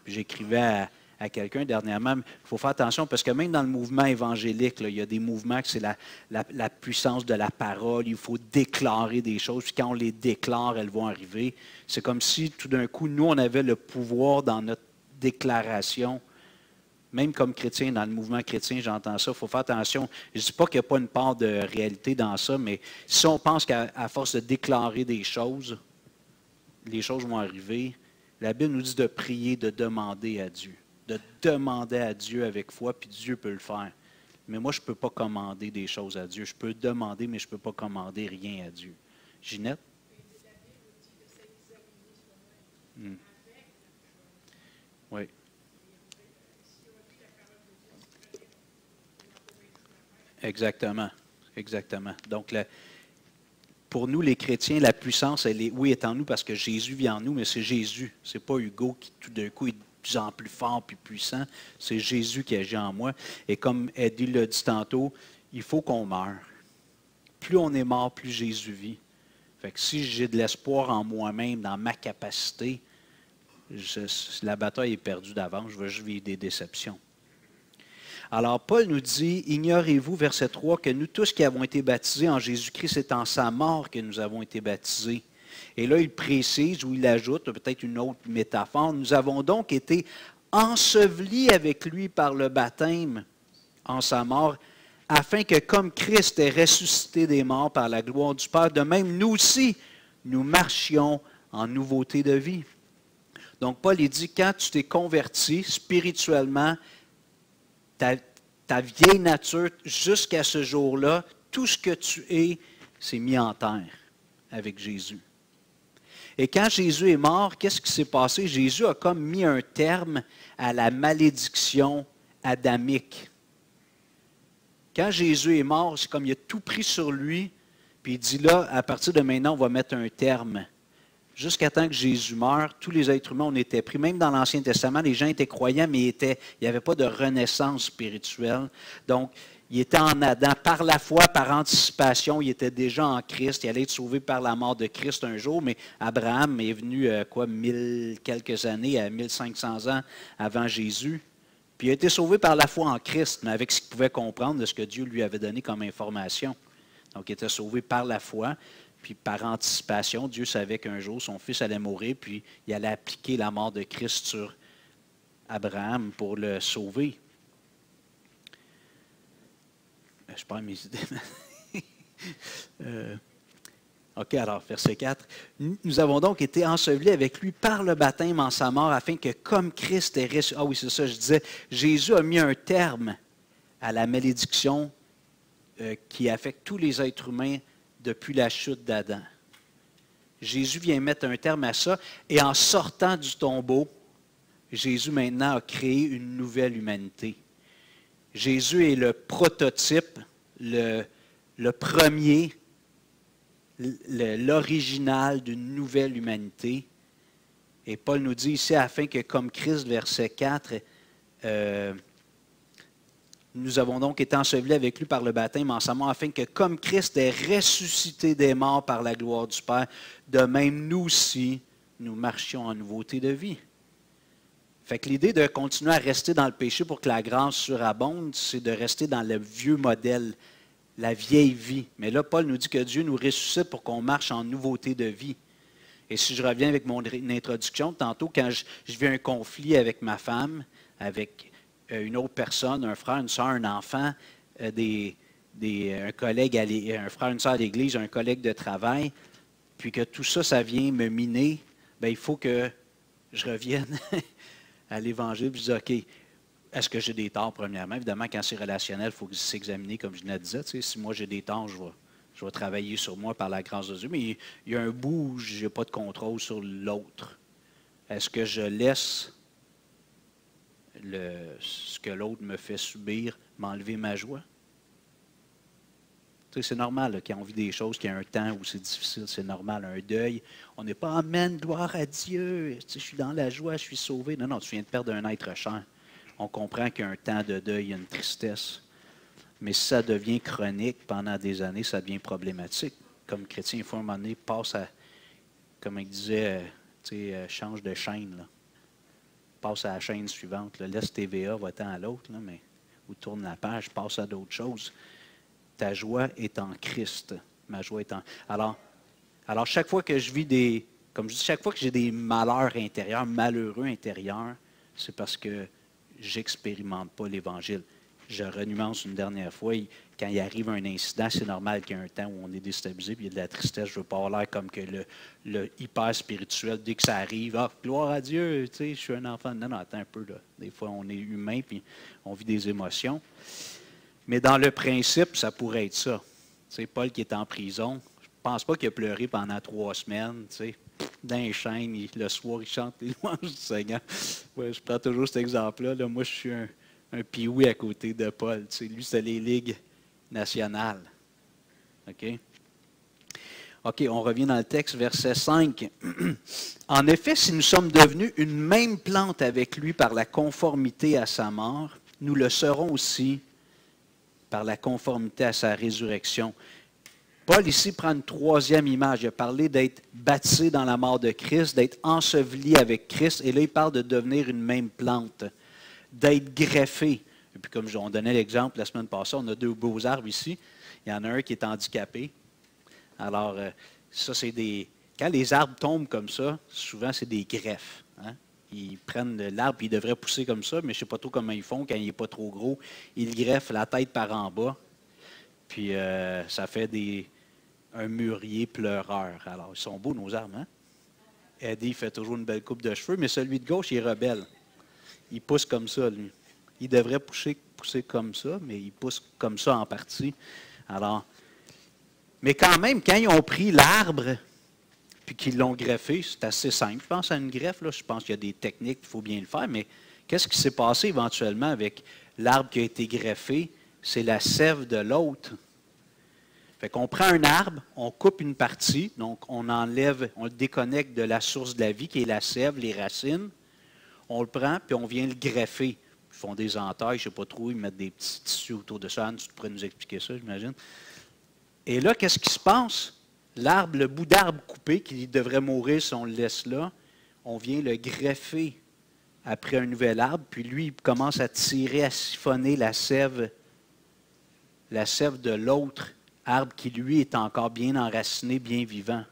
Puis j'écrivais à quelqu'un dernièrement, il faut faire attention parce que même dans le mouvement évangélique, là, il y a des mouvements que c'est la puissance de la parole, il faut déclarer des choses, puis quand on les déclare, elles vont arriver. C'est comme si tout d'un coup, nous, on avait le pouvoir dans notre déclaration. Même comme chrétien, dans le mouvement chrétien, j'entends ça, il faut faire attention. Je ne dis pas qu'il n'y a pas une part de réalité dans ça, mais si on pense qu'à force de déclarer des choses, les choses vont arriver, la Bible nous dit de prier, de demander à Dieu. De demander à Dieu avec foi, puis Dieu peut le faire. Mais moi, je ne peux pas commander des choses à Dieu. Je peux demander, mais je ne peux pas commander rien à Dieu. Ginette? Oui. Exactement. Exactement. Donc, pour nous, les chrétiens, la puissance, elle est en nous parce que Jésus vit en nous, mais c'est Jésus. Ce n'est pas Hugo qui, tout d'un coup, est de plus en plus fort puis puissant. C'est Jésus qui agit en moi. Et comme Eddie l'a dit tantôt, il faut qu'on meure. Plus on est mort, plus Jésus vit. Fait que si j'ai de l'espoir en moi-même, dans ma capacité, la bataille est perdue d'avance. Je vais juste vivre des déceptions. Alors, Paul nous dit, « Ignorez-vous, verset 3, que nous tous qui avons été baptisés en Jésus-Christ, c'est en sa mort que nous avons été baptisés. » Et là, il précise, ou il ajoute, peut-être une autre métaphore, « Nous avons donc été ensevelis avec lui par le baptême en sa mort, afin que comme Christ est ressuscité des morts par la gloire du Père, de même nous aussi, nous marchions en nouveauté de vie. » Donc, Paul il dit, quand tu t'es converti spirituellement, ta vieille nature, jusqu'à ce jour-là, tout ce que tu es, s'est mis en terre avec Jésus. Et quand Jésus est mort, qu'est-ce qui s'est passé? Jésus a comme mis un terme à la malédiction adamique. Quand Jésus est mort, c'est comme il a tout pris sur lui, puis il dit là, à partir de maintenant, on va mettre un terme. Jusqu'à temps que Jésus meure, tous les êtres humains, on était pris. Même dans l'Ancien Testament, les gens étaient croyants, mais il n'y avait pas de renaissance spirituelle. Donc, il était en Adam. Par la foi, par anticipation, il était déjà en Christ. Il allait être sauvé par la mort de Christ un jour, mais Abraham est venu, quelques années, à 1500 ans avant Jésus. Puis il a été sauvé par la foi en Christ, mais avec ce qu'il pouvait comprendre de ce que Dieu lui avait donné comme information. Donc, il était sauvé par la foi. Puis par anticipation, Dieu savait qu'un jour, son fils allait mourir, puis il allait appliquer la mort de Christ sur Abraham pour le sauver. Je perds mes idées. OK, alors, verset 4. « Nous avons donc été ensevelis avec lui par le baptême en sa mort, afin que comme Christ est ressuscité... » Ah oui, c'est ça, je disais, Jésus a mis un terme à la malédiction qui affecte tous les êtres humains depuis la chute d'Adam. Jésus vient mettre un terme à ça, et en sortant du tombeau, Jésus maintenant a créé une nouvelle humanité. Jésus est le prototype, le premier, l'original d'une nouvelle humanité. Et Paul nous dit ici, afin que comme Christ, verset 4, nous avons donc été ensevelis avec lui par le baptême en sa mort, afin que comme Christ est ressuscité des morts par la gloire du Père, de même nous aussi, nous marchions en nouveauté de vie. Fait que l'idée de continuer à rester dans le péché pour que la grâce surabonde, c'est de rester dans le vieux modèle, la vieille vie. Mais là, Paul nous dit que Dieu nous ressuscite pour qu'on marche en nouveauté de vie. Et si je reviens avec mon introduction, tantôt, quand je vis un conflit avec ma femme, avec une autre personne, un frère, une soeur, un enfant, un collègue, un frère, une soeur à l'église, un collègue de travail, puis que tout ça, ça vient me miner, bien, il faut que je revienne à l'Évangile et je dis, OK, est-ce que j'ai des torts, premièrement? Évidemment, quand c'est relationnel, il faut s'examiner, comme je le disais. Tu sais, si moi j'ai des torts, je vais travailler sur moi par la grâce de Dieu, mais il y a un bout où je n'ai pas de contrôle sur l'autre. Est-ce que je laisse ce que l'autre me fait subir, m'enlever ma joie? Tu sais, c'est normal là, quand on vit des choses, qu'il y a un temps où c'est difficile, c'est normal, un deuil. On n'est pas « Amen, gloire à Dieu, tu sais, je suis dans la joie, je suis sauvé ». Non, non, tu viens de perdre un être cher. On comprend qu'il y a un temps de deuil, il y a une tristesse. Mais si ça devient chronique pendant des années, ça devient problématique. Comme chrétien, il faut à un moment donné, passe à, comme il disait, change de chaîne. Là. Passe à la chaîne suivante. Là. Laisse TVA, va-t'en à l'autre, là, mais, ou tourne la page, passe à d'autres choses. Ta joie est en Christ. Ma joie est en... Alors chaque fois que je vis des... Comme je dis, chaque fois que j'ai des malheurs intérieurs, malheureux intérieurs, c'est parce que je n'expérimente pas l'Évangile. Je renuance une dernière fois. Quand il arrive un incident, c'est normal qu'il y ait un temps où on est déstabilisé, puis il y a de la tristesse. Je ne veux pas avoir l'air comme que le hyper spirituel, dès que ça arrive, ah, gloire à Dieu, tu sais, je suis un enfant. Non, non, attends un peu. Là. Des fois, on est humain, puis on vit des émotions. Mais dans le principe, ça pourrait être ça. Tu sais, Paul qui est en prison, je ne pense pas qu'il a pleuré pendant 3 semaines, tu sais. Dans les chaînes, le soir, il chante les louanges du Seigneur. Ouais, je prends toujours cet exemple-là. Là. Moi, je suis un pioui à côté de Paul. Tu sais, lui, c'est les ligues nationales. OK? OK, on revient dans le texte, verset 5. En effet, si nous sommes devenus une même plante avec lui par la conformité à sa mort, nous le serons aussi par la conformité à sa résurrection. Paul ici prend une 3e image. Il a parlé d'être baptisé dans la mort de Christ, d'être enseveli avec Christ, et là, il parle de devenir une même plante, d'être greffé. Et puis, comme on donnait l'exemple la semaine passée, on a 2 beaux arbres ici. Il y en a un qui est handicapé. Alors, ça, c'est des... Quand les arbres tombent comme ça, souvent, c'est des greffes. Hein? Ils prennent l'arbre, ils devraient pousser comme ça, mais je ne sais pas trop comment ils font quand il n'est pas trop gros. Ils greffent la tête par en bas, puis ça fait un mûrier pleureur. Alors, ils sont beaux, nos arbres, hein? Eddie fait toujours une belle coupe de cheveux, mais celui de gauche, il est rebelle. Il pousse comme ça, lui. Il devrait pousser comme ça, mais il pousse comme ça en partie. Alors, mais quand même, quand ils ont pris l'arbre, puis qu'ils l'ont greffé, c'est assez simple. Je pense à une greffe, là, je pense qu'il y a des techniques, il faut bien le faire, mais qu'est-ce qui s'est passé éventuellement avec l'arbre qui a été greffé? C'est la sève de l'autre. Fait qu'on prend un arbre, on coupe une partie, donc on enlève, on le déconnecte de la source de la vie, qui est la sève, les racines. On le prend, puis on vient le greffer. Ils font des entailles, je ne sais pas trop, ils mettent des petits tissus autour de ça. Anne, tu pourrais nous expliquer ça, j'imagine. Et là, qu'est-ce qui se passe? L'arbre, le bout d'arbre coupé, qui devrait mourir si on le laisse là, on vient le greffer après un nouvel arbre, puis lui, il commence à tirer, à siphonner la sève de l'autre arbre qui, lui, est encore bien enraciné, bien vivant.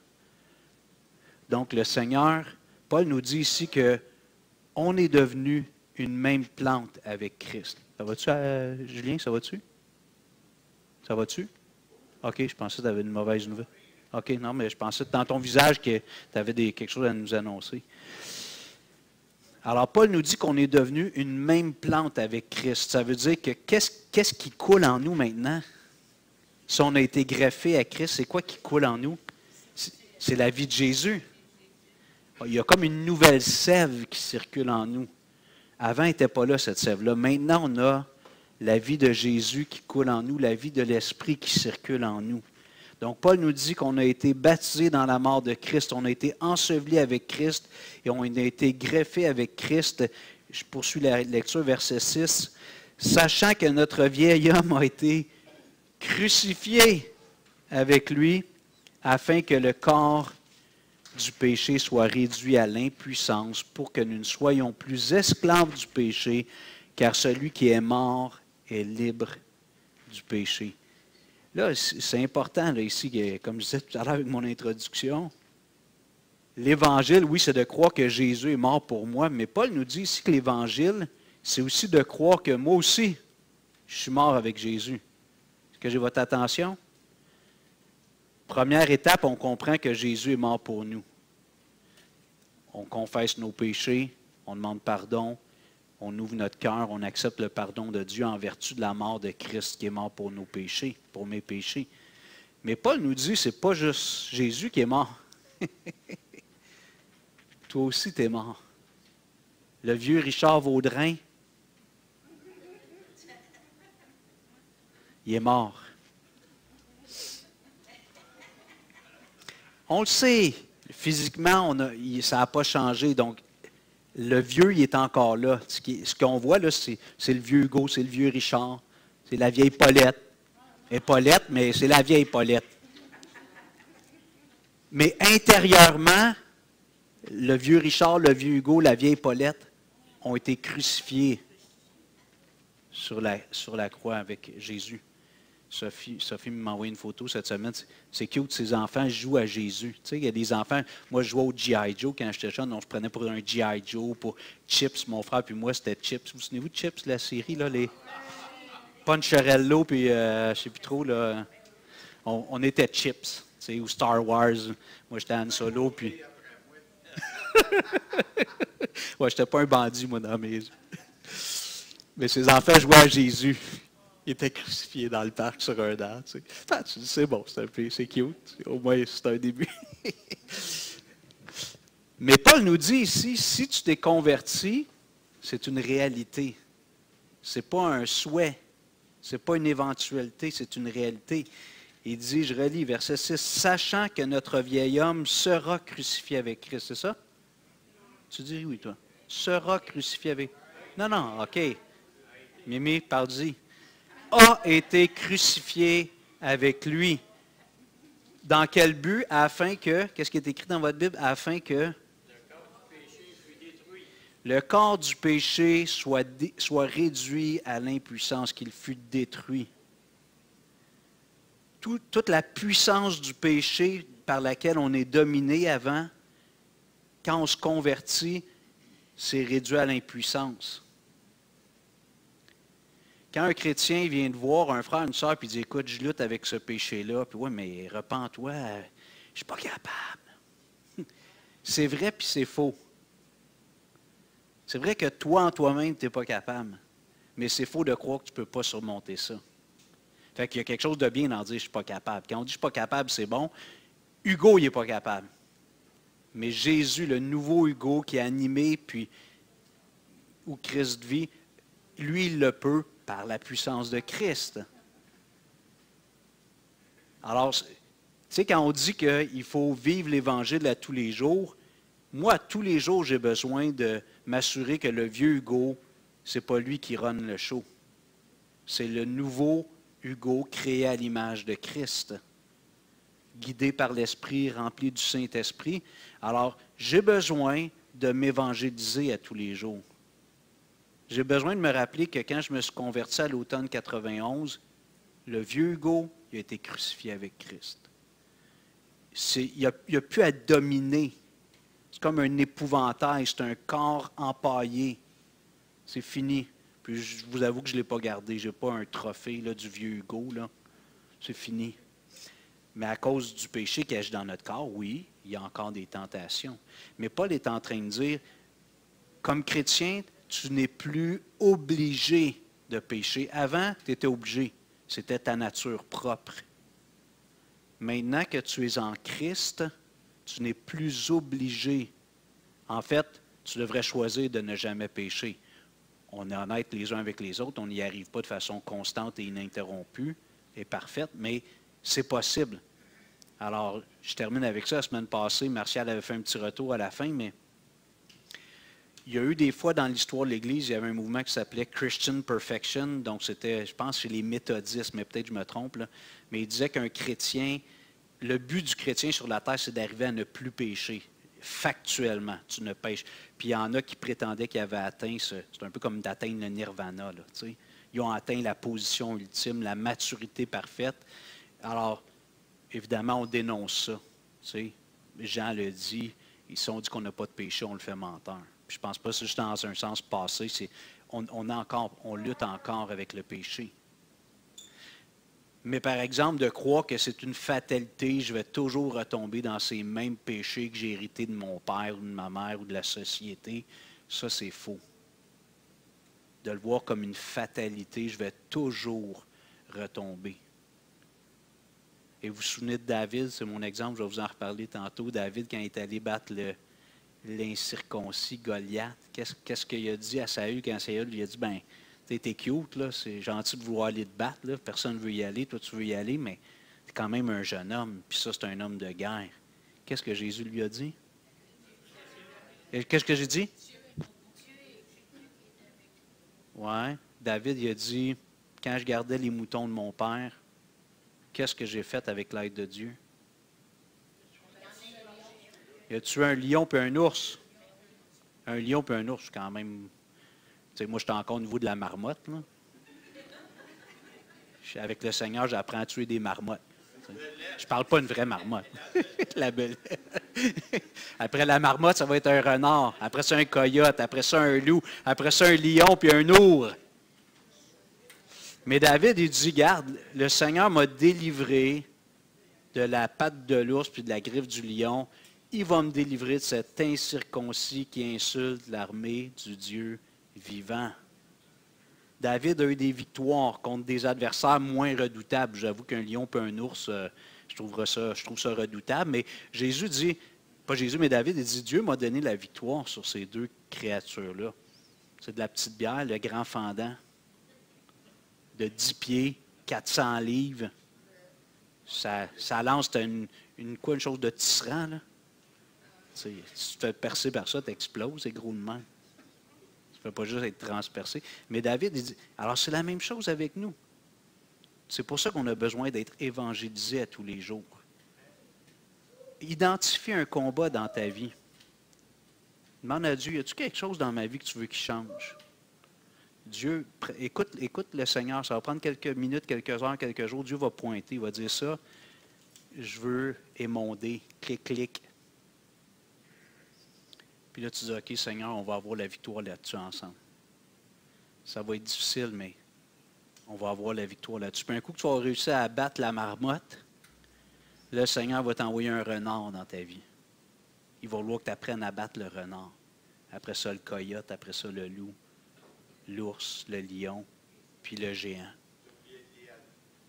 Donc, le Seigneur, Paul nous dit ici qu'on est devenu une même plante avec Christ. Ça va-tu, Julien, ça va-tu? Ça va-tu? OK, je pensais que tu avais une mauvaise nouvelle. OK, non, mais je pensais dans ton visage que tu avais quelque chose à nous annoncer. Alors, Paul nous dit qu'on est devenu une même plante avec Christ. Ça veut dire que qu'est-ce qui coule en nous maintenant? Si on a été greffé à Christ, c'est quoi qui coule en nous? C'est la vie de Jésus. Il y a comme une nouvelle sève qui circule en nous. Avant, elle n'était pas là, cette sève-là. Maintenant, on a la vie de Jésus qui coule en nous, la vie de l'Esprit qui circule en nous. Donc, Paul nous dit qu'on a été baptisé dans la mort de Christ, on a été enseveli avec Christ et on a été greffé avec Christ. Je poursuis la lecture, verset 6. Sachant que notre vieil homme a été crucifié avec lui, afin que le corps du péché soit réduit à l'impuissance, pour que nous ne soyons plus esclaves du péché, car celui qui est mort est libre du péché. Là, c'est important, là, ici, comme je disais tout à l'heure avec mon introduction, l'Évangile, oui, c'est de croire que Jésus est mort pour moi, mais Paul nous dit ici que l'Évangile, c'est aussi de croire que moi aussi, je suis mort avec Jésus. Est-ce que j'ai votre attention? Première étape, on comprend que Jésus est mort pour nous. On confesse nos péchés, on demande pardon, on ouvre notre cœur, on accepte le pardon de Dieu en vertu de la mort de Christ qui est mort pour nos péchés, pour mes péchés. Mais Paul nous dit, c'est pas juste Jésus qui est mort. Toi aussi, tu es mort. Le vieux Richard Vaudrin, Il est mort. On le sait. Physiquement, ça n'a pas changé. Donc, le vieux, il est encore là. Ce qu'on voit, là, c'est le vieux Hugo, c'est le vieux Richard, c'est la vieille Paulette. Elle est Paulette, mais c'est la vieille Paulette. Mais intérieurement, le vieux Richard, le vieux Hugo, la vieille Paulette ont été crucifiés sur la croix avec Jésus. Sophie m'a envoyé une photo cette semaine. C'est cute, ses enfants jouent à Jésus. Tu sais, il y a des enfants, moi je jouais au G.I. Joe quand j'étais jeune, on se prenait pour un G.I. Joe, pour Chips, mon frère, puis moi c'était Chips. Vous vous souvenez-vous de Chips, la série, là, les Puncharello, puis je ne sais plus trop, là, on était Chips, tu sais, ou Star Wars. Moi j'étais Han Solo, puis... ouais, j'étais pas un bandit, moi, dans mes yeux. Mais ses enfants jouaient à Jésus. Il était crucifié dans le parc sur un arbre. Tu sais. Ah, c'est bon, c'est cute. Au moins, c'est un début. Mais Paul nous dit ici, si tu t'es converti, c'est une réalité. Ce n'est pas un souhait. Ce n'est pas une éventualité, c'est une réalité. Il dit, je relis verset 6, « Sachant que notre vieil homme sera crucifié avec Christ. » C'est ça? Tu dis oui, toi. « Sera crucifié avec... » Non, OK. Mimi, parle-y. A été crucifié avec lui. Dans quel but? Afin que, qu'est-ce qui est écrit dans votre Bible? Afin que le corps du péché soit réduit à l'impuissance, qu'il fût détruit. Toute la puissance du péché par laquelle on est dominé avant, quand on se convertit, c'est réduit à l'impuissance. Quand un chrétien vient de voir un frère, une soeur, puis dit, écoute, je lutte avec ce péché-là, puis ouais, mais repens-toi, je ne suis pas capable. C'est vrai, puis c'est faux. C'est vrai que toi, en toi-même, tu n'es pas capable. Mais c'est faux de croire que tu ne peux pas surmonter ça. Fait qu'il y a quelque chose de bien dans dire, je ne suis pas capable. Quand on dit, je ne suis pas capable, c'est bon. Hugo, il n'est pas capable. Mais Jésus, le nouveau Hugo qui est animé, puis où Christ vit, lui, il le peut par la puissance de Christ. Alors, tu sais, quand on dit qu'il faut vivre l'Évangile à tous les jours, moi, tous les jours, j'ai besoin de m'assurer que le vieux Hugo, ce n'est pas lui qui run le show. C'est le nouveau Hugo créé à l'image de Christ, guidé par l'Esprit, rempli du Saint-Esprit. Alors, j'ai besoin de m'évangéliser à tous les jours. J'ai besoin de me rappeler que quand je me suis converti à l'automne 91, le vieux Hugo, il a été crucifié avec Christ. Il n'y a plus à dominer. C'est comme un épouvantail, c'est un corps empaillé. C'est fini. Puis je vous avoue que je ne l'ai pas gardé. Je n'ai pas un trophée là, du vieux Hugo. Là. C'est fini. Mais à cause du péché qui agit dans notre corps, oui, il y a encore des tentations. Mais Paul est en train de dire, comme chrétien, tu n'es plus obligé de pécher. Avant, tu étais obligé. C'était ta nature propre. Maintenant que tu es en Christ, tu n'es plus obligé. En fait, tu devrais choisir de ne jamais pécher. On est honnête les uns avec les autres, on n'y arrive pas de façon constante et ininterrompue et parfaite, mais c'est possible. Alors, je termine avec ça. La semaine passée, Martial avait fait un petit retour à la fin, mais il y a eu des fois dans l'histoire de l'Église, il y avait un mouvement qui s'appelait Christian Perfection, donc c'était, je pense, chez les méthodistes, mais peut-être je me trompe, là, mais il disait qu'un chrétien, le but du chrétien sur la terre, c'est d'arriver à ne plus pécher. Factuellement, tu ne pêches. Puis il y en a qui prétendaient qu'ils avaient atteint, c'est un peu comme d'atteindre le nirvana, là, tu sais. Ils ont atteint la position ultime, la maturité parfaite. Alors, évidemment, on dénonce ça. Tu sais. Jean le dit, ils se sont dit qu'on n'a pas de péché, on le fait menteur. Puis je ne pense pas que c'est juste dans un sens passé, c'est on lutte encore avec le péché. Mais par exemple, de croire que c'est une fatalité, je vais toujours retomber dans ces mêmes péchés que j'ai hérités de mon père ou de ma mère ou de la société, ça c'est faux. De le voir comme une fatalité, je vais toujours retomber. Et vous vous souvenez de David, c'est mon exemple, je vais vous en reparler tantôt. David, quand il est allé battre l'incirconcis Goliath, qu'est-ce qu'il a dit à Saül quand Saül lui a dit, ben, T'es cute, là, c'est gentil de vouloir aller te battre, là, personne ne veut y aller, toi tu veux y aller, mais t'es quand même un jeune homme, puis ça c'est un homme de guerre. Qu'est-ce que Jésus lui a dit? Et qu'est-ce que j'ai dit? Ouais, David il a dit, quand je gardais les moutons de mon père, qu'est-ce que j'ai fait avec l'aide de Dieu? Il a tué un lion puis un ours. Un lion puis un ours, quand même. Tu sais, moi, j'étais encore au niveau de la marmotte. Là. Avec le Seigneur, j'apprends à tuer des marmottes. Tu sais. Je parle pas une vraie marmotte. La belle. Après la marmotte, ça va être un renard. Après ça, un coyote. Après ça, un loup. Après ça, un lion puis un ours. Mais David, il dit, garde, le Seigneur m'a délivré de la patte de l'ours puis de la griffe du lion. Il va me délivrer de cet incirconcis qui insulte l'armée du Dieu vivant. David a eu des victoires contre des adversaires moins redoutables. J'avoue qu'un lion et un ours, je trouve ça redoutable. Mais Jésus dit, pas Jésus, mais David, il dit, Dieu m'a donné la victoire sur ces deux créatures-là. C'est de la petite bière, le grand fendant, de 10 pieds, 400 livres. Ça lance une chose de tisserand, là. Si tu te fais percer par ça, tu exploses, c'est gros de main. Tu ne peux pas juste être transpercé. Mais David, il dit, alors c'est la même chose avec nous. C'est pour ça qu'on a besoin d'être évangélisé à tous les jours. Identifie un combat dans ta vie. Demande à Dieu, y a-t-il quelque chose dans ma vie que tu veux qu'il change? Dieu, écoute le Seigneur, ça va prendre quelques minutes, quelques heures, quelques jours. Dieu va pointer, il va dire ça. Je veux émonder, clic, clic. Puis là, tu dis, OK, Seigneur, on va avoir la victoire là-dessus ensemble. Ça va être difficile, mais on va avoir la victoire là-dessus. Puis un coup que tu vas réussir à abattre la marmotte, là, le Seigneur va t'envoyer un renard dans ta vie. Il va vouloir que tu apprennes à battre le renard. Après ça, le coyote, après ça, le loup, l'ours, le lion, puis le géant.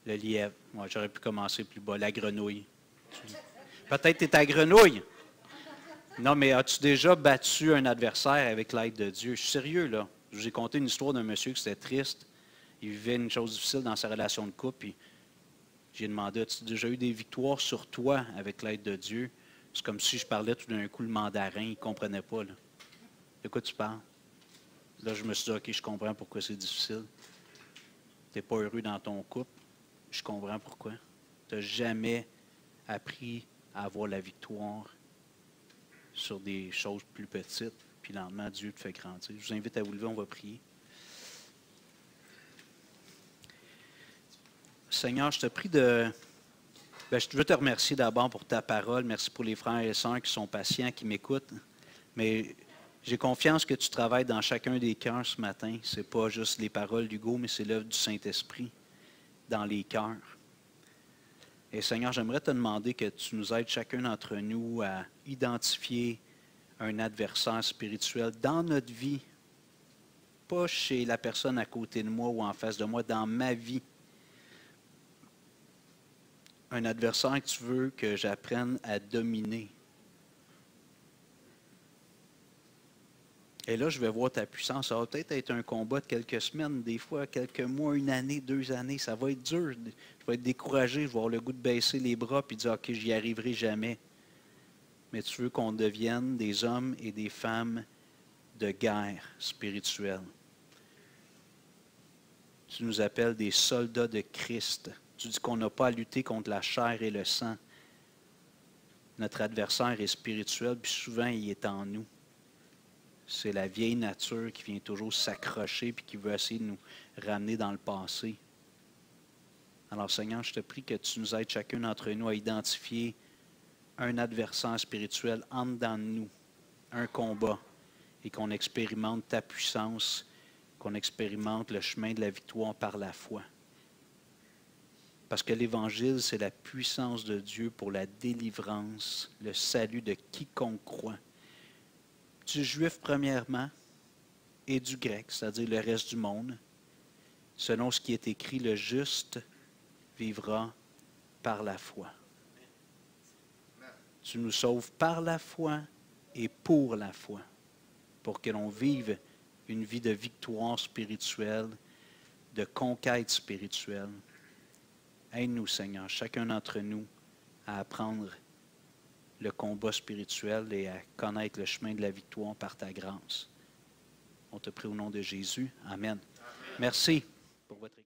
Le lièvre. Ouais, j'aurais pu commencer plus bas. La grenouille. Peut-être que tu es ta grenouille. Non, mais as-tu déjà battu un adversaire avec l'aide de Dieu? Je suis sérieux, là. Je vous ai conté une histoire d'un monsieur qui était triste. Il vivait une chose difficile dans sa relation de couple. Puis j'ai demandé, as-tu déjà eu des victoires sur toi avec l'aide de Dieu? C'est comme si je parlais tout d'un coup le mandarin. Il ne comprenait pas, là. De quoi tu parles? Là, je me suis dit, OK, je comprends pourquoi c'est difficile. Tu n'es pas heureux dans ton couple. Je comprends pourquoi. Tu n'as jamais appris à avoir la victoire sur des choses plus petites, puis lentement, Dieu te fait grandir. Je vous invite à vous lever, on va prier. Seigneur, je te prie je veux te remercier d'abord pour ta parole. Merci pour les frères et sœurs qui sont patients, qui m'écoutent. Mais j'ai confiance que tu travailles dans chacun des cœurs ce matin. Ce n'est pas juste les paroles d'Hugo, mais c'est l'œuvre du Saint-Esprit dans les cœurs. Et Seigneur, j'aimerais te demander que tu nous aides chacun d'entre nous à identifier un adversaire spirituel dans notre vie, pas chez la personne à côté de moi ou en face de moi, dans ma vie. Un adversaire que tu veux que j'apprenne à dominer. Et là, je vais voir ta puissance. Ça va peut-être être un combat de quelques semaines, des fois, quelques mois, une année, 2 années. Ça va être dur. Je vais être découragé. Je vais avoir le goût de baisser les bras et de dire, OK, j'y arriverai jamais. Mais tu veux qu'on devienne des hommes et des femmes de guerre spirituelle. Tu nous appelles des soldats de Christ. Tu dis qu'on n'a pas à lutter contre la chair et le sang. Notre adversaire est spirituel, puis souvent, il est en nous. C'est la vieille nature qui vient toujours s'accrocher et qui veut essayer de nous ramener dans le passé. Alors Seigneur, je te prie que tu nous aides chacun d'entre nous à identifier un adversaire spirituel en dedans de nous, un combat, et qu'on expérimente ta puissance, qu'on expérimente le chemin de la victoire par la foi. Parce que l'Évangile, c'est la puissance de Dieu pour la délivrance, le salut de quiconque croit. Du juif premièrement et du grec, c'est-à-dire le reste du monde. Selon ce qui est écrit, le juste vivra par la foi. Tu nous sauves par la foi et pour la foi, pour que l'on vive une vie de victoire spirituelle, de conquête spirituelle. Aide-nous, Seigneur, chacun d'entre nous, à apprendre le combat spirituel et à connaître le chemin de la victoire par ta grâce. On te prie au nom de Jésus. Amen. Merci pour votre